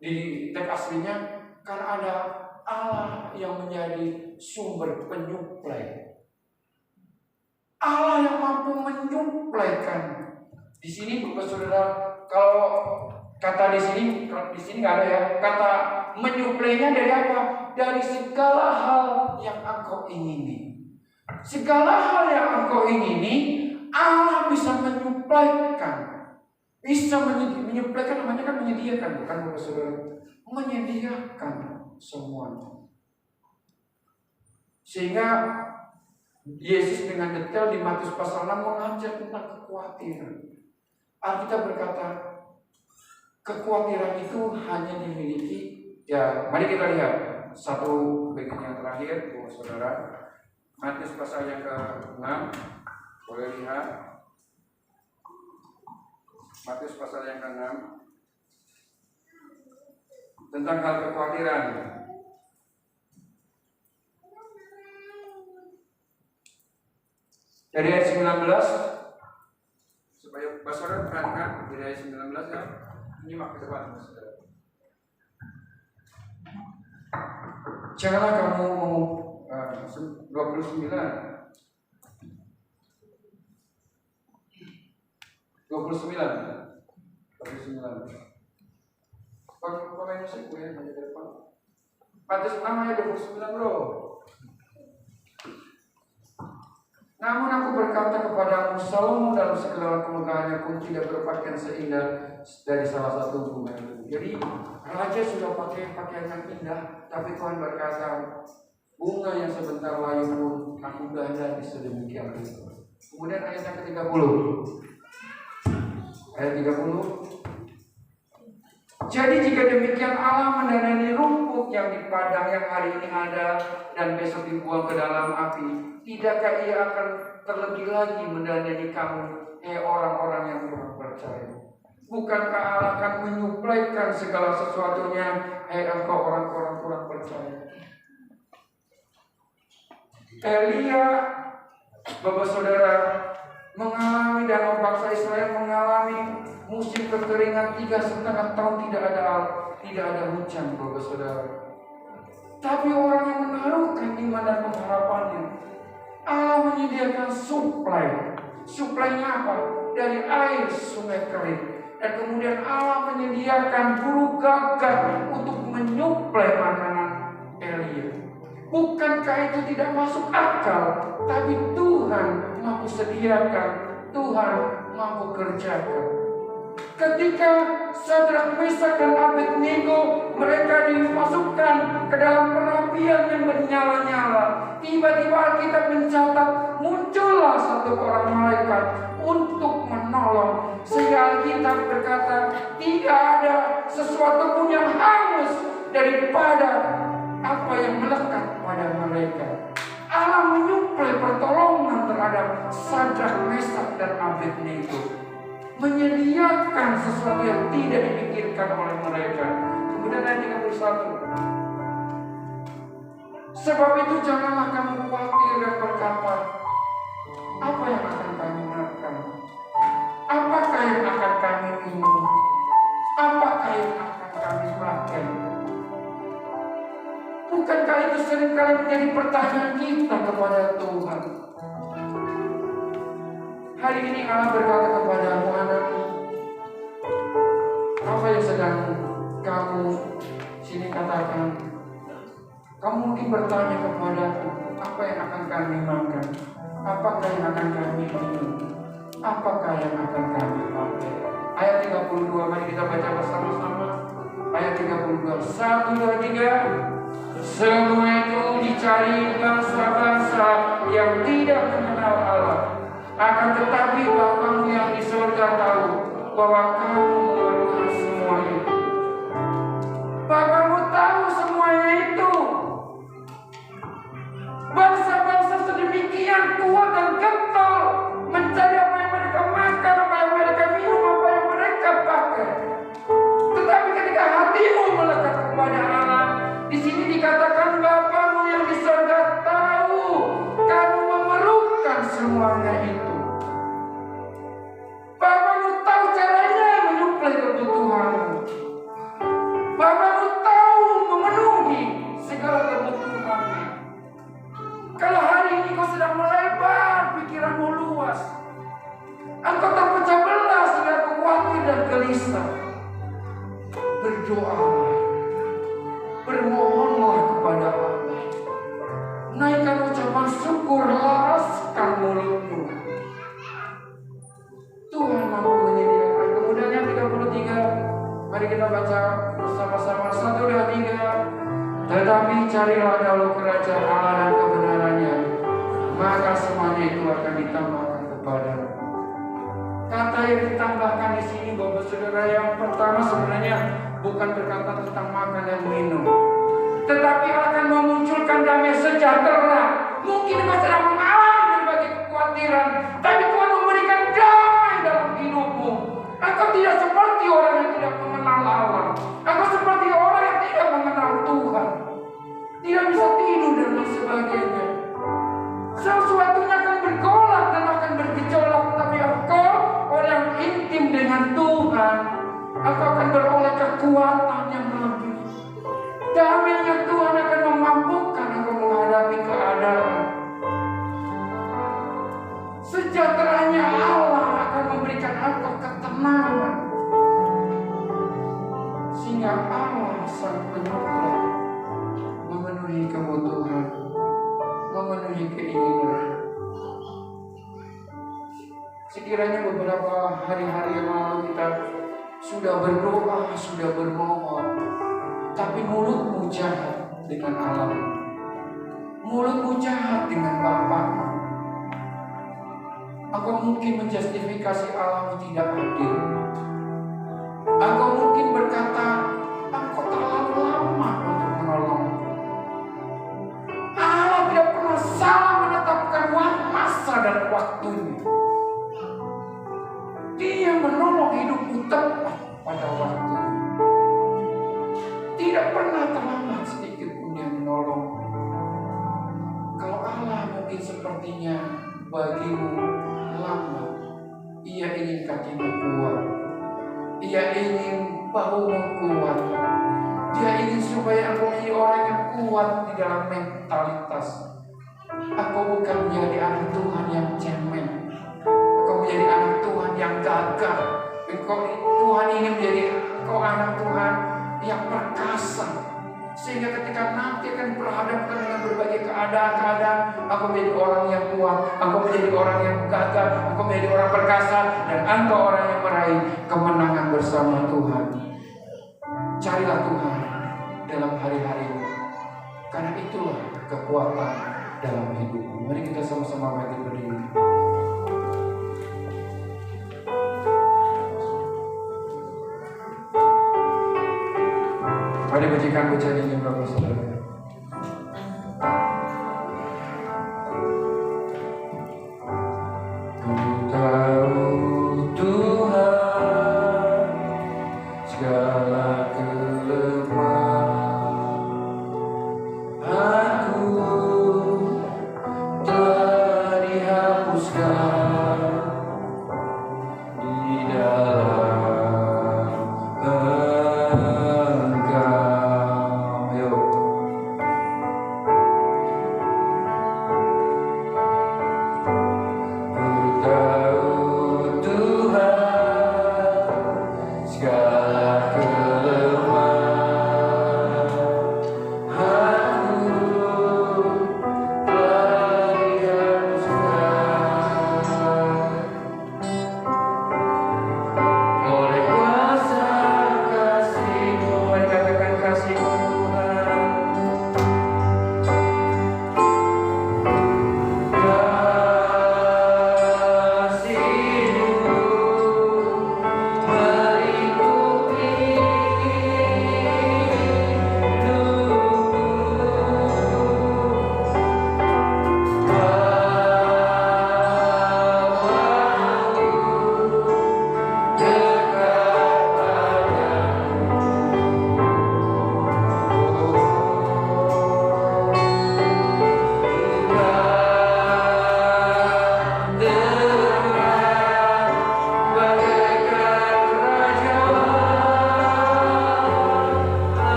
di teks aslinya karena ada Allah yang menjadi sumber penyuplai. Allah yang mampu menyuplaikan. Di sini Bapak Saudara, kalau kata di sini nggak ada ya. Kata menyuplainya dari apa? Dari segala hal yang engkau ingini. Segala hal yang engkau ingini, Allah bisa menyuplaikan. Bisa menyuplaikan, namanya kan menyediakan, bukan Bapak Saudara? Menyediakan semuanya. Sehingga Yesus dengan detail di Matius pasal 6 mengajar tentang kekhawatiran. Alkitab berkata, kekhawatiran itu hanya dimiliki, ya mari kita lihat satu bagian yang terakhir Bapak Saudara. Matius pasal yang ke-6, boleh lihat. Matius pasal yang ke-6 tentang hal kekhawatiran. Dari ayat 19, supaya Saudara perhatikan dari ayat 19 ya. Ini makin depan Saudara. Janganlah kamu 29. Pemain musik gue yang di depan. Matius 6 ayat 29 bro. Namun aku berkata kepadamu, Salomo dalam segala kemegahannya pun tidak berpakaian seindah dari salah satu bunga itu. Jadi raja sudah pakai pakaian yang indah, tapi Tuhan berkata, bunga yang sebentar layu pun aku ganda sedemikian itu. Kemudian ayat yang ke-30. Ayat 30. Jadi jika demikian Allah mendanani rumput yang di padang yang hari ini ada dan besok dibuang ke dalam api, tidakkah Ia akan terlebih lagi mendanani kamu, orang-orang yang kurang percaya? Bukankah Allah akan menyuplaikan segala sesuatunya, engkau orang-orang kurang percaya? Elia, Bapak Saudara, mengalami dan bangsa Israel mengalami musim kekeringan 3,5 tahun tidak ada hujan Bapak Saudara. Tapi orang yang menaruhkan iman dan pengharapannya, Allah menyediakan suplai. Suplainya apa? Dari air sungai kering. Dan kemudian Allah menyediakan burung gagak untuk menyuplai makanan Elia. Bukankah itu tidak masuk akal? Tapi Tuhan mampu sediakan, Tuhan mampu kerjakan. Ketika Sadrak, Mesak dan Abednego mereka dimasukkan ke dalam perapian yang bernyala-nyala, tiba-tiba kita mencatat muncullah satu orang malaikat untuk menolong. Sehingga Alkitab berkata tidak ada sesuatu pun yang hangus daripada apa yang melekat pada mereka. Allah menyuplai pertolongan terhadap Sadrak, Mesak dan Abednego, menyediakan sesuatu yang tidak dipikirkan oleh mereka. Kemudian ayat 31. Sebab itu janganlah kamu khawatir dan berkata, apa yang akan kami makan? Apakah yang akan kami minum? Apakah yang akan kami pakai? Bukankah itu seringkali menjadi pertanyaan kita kepada Tuhan? Hari ini Allah berkata kepadamu, anakku, apa yang sedang kamu sini katakan? Kamu mungkin bertanya kepadaku, apa yang akan kami makan? Apakah yang akan kami minum? Apakah yang akan kami pakai? Ayat 32, mari kita baca bersama-sama. Ayat 32, 1, 2, 3. Semua itu dicari bangsa-bangsa yang tidak mengenal Allah. Akan tetapi Bapamu yang di surga tahu bahwa kamu memerlukan semua itu. Bapamu tahu semuanya itu. Bangsa-bangsa sedemikian kuat dan kental mencari apa yang mereka makan, apa yang mereka minum, apa yang mereka pakai. Tetapi ketika hatimu melekat kepada Allah, di sini dikatakan Bapamu yang di surga tahu kamu memerlukan semuanya itu. Bapamu tahu caranya menyuplai kebutuhanmu. Bapamu tahu memenuhi segala kebutuhanmu. Kalau hari ini kau sedang melebar, pikiranmu luas, engkau terpecah belah sehingga kau khawatir dan gelisah, berdoalah, bermohonlah kepada Allah, naikkan ucapan syukur, laraskan mulutmu. Tuhan mampu menyediakan. Kemudian yang 33, mari kita baca bersama-sama. 1, 2, 3. Tetapi carilah dahulu kerajaan Allah dan kebenarannya, maka semuanya itu akan ditambahkan kepadamu. Kata yang ditambahkan di sini, Bapak Saudara, yang pertama sebenarnya bukan berkata tentang makan dan minum, tetapi akan memunculkan damai sejahtera. Mungkin engkau sedang mengalami berbagai kekhawatiran, tapi Tuhan memberikan damai dalam hidupmu. Engkau tidak seperti orang yang tidak mengenal Allah. Engkau seperti orang yang tidak mengenal Tuhan, tidak bisa tidur dan lain sebagainya. Sesuatunya akan bergolak dan akan bergejolak, tapi engkau orang yang intim dengan Tuhan, engkau akan beroleh kekuatan yang lebih. Damainya Tuhan akan memampukan engkau menghadapi keadaan. Sejahteranya Allah akan memberikan engkau ketenangan, sehingga Allah sang penyuplai memenuhi kebutuhan, memenuhi keinginan. Sekiranya beberapa hari-hari yang lalu kita sudah berdoa, sudah bermohon, tapi mulutmu jahat dengan Allah, mulutmu jahat dengan Bapakmu. Engkau mungkin menjustifikasi Allah tidak adil. Engkau mungkin berkata, engkau terlalu lama untuk menolongku. Allah tidak pernah salah menetapkan masa dan waktunya. Dia menolong hidupmu tepat pada waktunya. Tidak pernah terlambat sedikit pun Dia menolong. Kalau Allah mungkin sepertinya bagimu lambat, Ia ingin kakimu kuat, Ia ingin bahumu kuat, Dia ingin supaya engkau menjadi orang yang kuat di dalam mentalitas. Engkau bukan menjadi anak Tuhan yang cemen, engkau menjadi anak Tuhan yang gagah. Tuhan ingin menjadi engkau anak Tuhan yang perkasa, sehingga ketika nanti akan berhadapan dengan berbagai keadaan-keadaan, engkau menjadi orang yang kuat, engkau menjadi orang yang gagah, engkau menjadi orang perkasa, dan engkau orang yang meraih kemenangan bersama Tuhan. Carilah Tuhan dalam hari-hari ini, karena itulah kekuatan dalam hidupmu. Mari kita sama-sama bangkit berdiri. Mari bacakan bacaan ini Bapak Saudara. Ku tahu Tuhan segala kelemahan aku telah dihapuskan di dalam segala kelemahan aku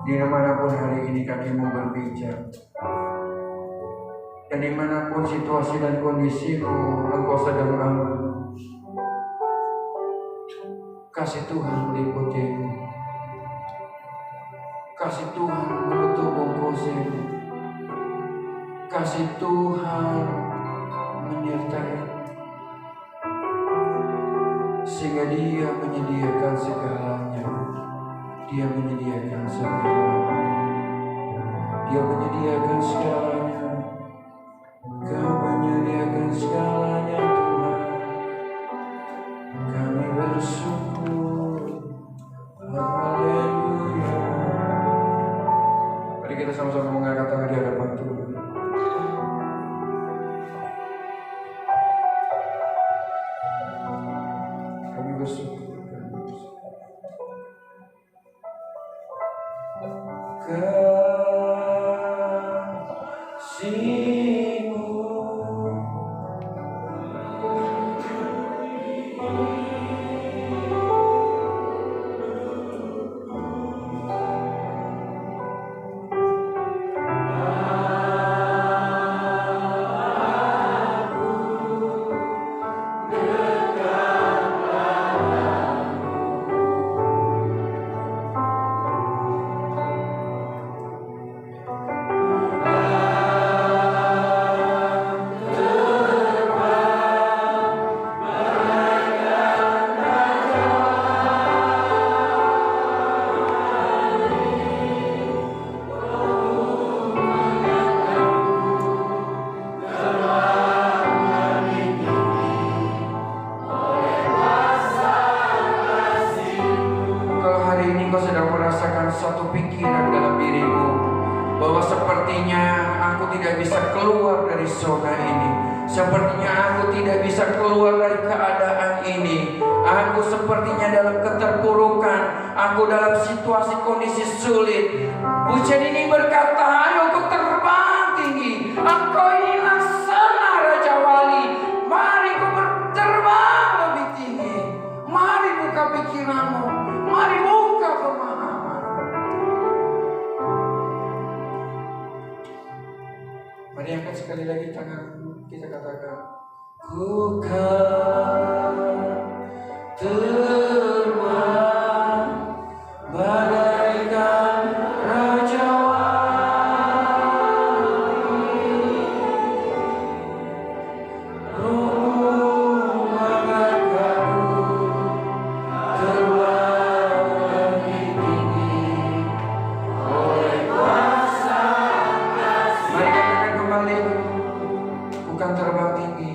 Dimanapun hari ini kami mau berbicara, dan dimanapun situasi dan kondisimu Engkau sedang alami, kasih Tuhan meliputimu, kasih Tuhan menutup bongkosimu, kasih Tuhan menyertai, sehingga Dia menyediakan segalanya. Dia menyediakan segalanya. Dia menyediakan segalanya. Kau menyediakan segalanya Tuhan. Kami bersyukur. Haleluya. Mari kita sama-sama mengangkat tangan di hadapan Tuhan. Kami bersyukur. Kasih-Mu satu pikiran dalam dirimu bahwa sepertinya aku tidak bisa keluar dari zona ini, sepertinya aku tidak bisa keluar dari keadaan ini, aku sepertinya dalam keterpurukan, aku dalam situasi kondisi sulit. Pujian ini berkata, ayo aku terbang tinggi, engkau ini laksana Raja Wali, mari kau terbang lebih tinggi, mari buka pikiranmu, mari buka pemahaman. Mari angkat sekali lagi tangan, kita katakan, ku kan terbang bagaikan Raja Wali, rohmu mengangkatku terbang lebih tinggi oleh kuasa kasih. Mari katakan kembali, bukan terbang tinggi,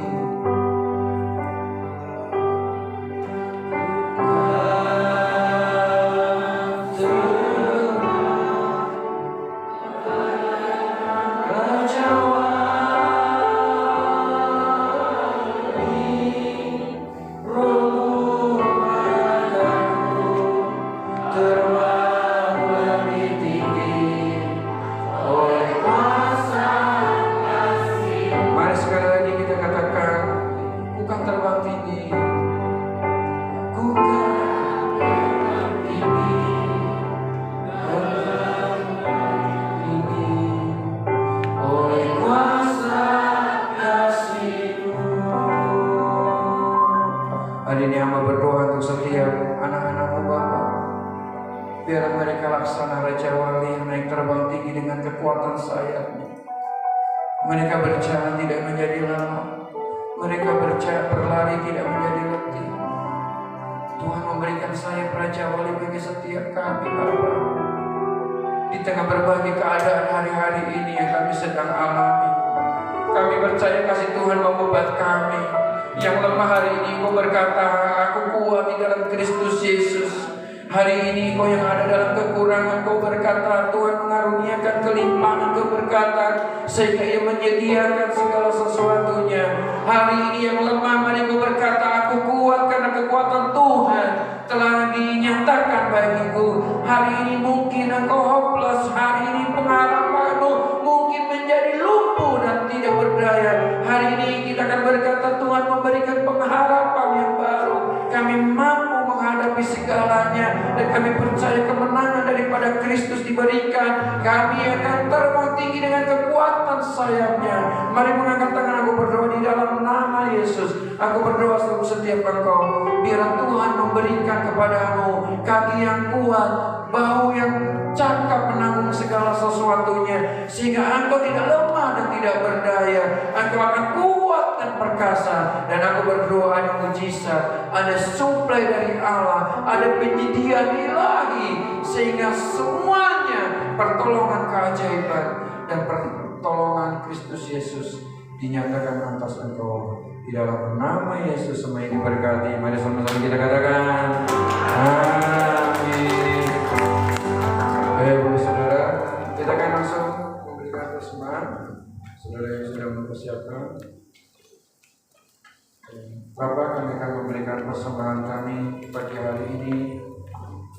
hari ini hamba berdoa untuk setiap anak-anakmu Bapa, biar mereka laksana Raja Wali yang naik terbang tinggi dengan kekuatan sayapnya. Mereka berjalan tidak menjadi lelah, mereka berlari tidak menjadi letih. Tuhan memberikan sayap Raja Wali bagi setiap kami Bapa, di tengah berbagai keadaan hari-hari ini yang kami sedang alami. Kami percaya kasih Tuhan membuat kami yang lemah hari ini. Kau berkata, aku kuat di dalam Kristus Yesus. Hari ini kau yang ada dalam kekurangan, kau berkata Tuhan mengaruniakan kelimpahan. Kau berkata sehingga Ia menyediakan segala sesuatunya. Hari ini yang lemah, mari kau berkata, aku kuat karena kekuatan Tuhan telah dinyatakan bagiku. Hari ini mungkin engkau hopeless, hari ini pengharapanmu mungkin menjadi lumpuh dan tidak berdaya. Hari ini kita akan berkata, Tuhan memberikan pengharapan yang baru. Kami mampu menghadapi segalanya, dan kami percaya kemenangan daripada kepada Kristus diberikan, kami akan terbang tinggi dengan kekuatan sayapnya. Mari mengangkat tangan, aku berdoa di dalam nama Yesus. Aku berdoa selalu setiap engkau, biar Tuhan memberikan kepadamu kaki yang kuat, bahu yang cakap menanggung segala sesuatunya, sehingga engkau tidak lemah dan tidak berdaya. Engkau akan kuat dan perkasa. Dan aku berdoa ada mujizat, ada suplai dari Allah, ada penyediaan ilahi, sehingga semuanya pertolongan keajaiban dan pertolongan Kristus Yesus dinyatakan atas engkau. Di dalam nama Yesus semua ini diberkati. Mari sama-sama kita katakan amin. Baik saudara, kita akan langsung memberikan persembahan. Saudara yang sudah mempersiapkan, Bapak, kami akan memberikan persembahan kami pagi hari ini.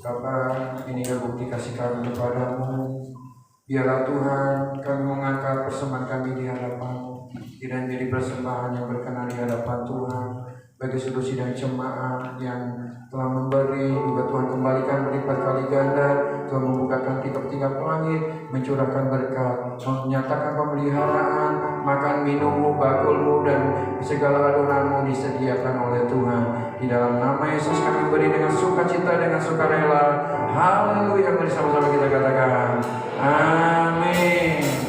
Bapak, ini bukti kasih kami kepadamu. Biarlah Tuhan, kami mengangkat persembahan kami di hadapan-Mu, tidak menjadi persembahan yang berkenan di hadapan Tuhan. Bagi seluruh sidang jemaat yang telah memberi, juga Tuhan kembalikan berlipat kali ganda. Tuhan membukakan tiap-tiap langit, mencurahkan berkat, menyatakan pemeliharaan, makan minummu, bakulmu, dan segala adonanmu disediakan oleh Tuhan. Di dalam nama Yesus kami beri dengan sukacita, dengan sukarela. Haleluya, bersama-sama kita katakan amin.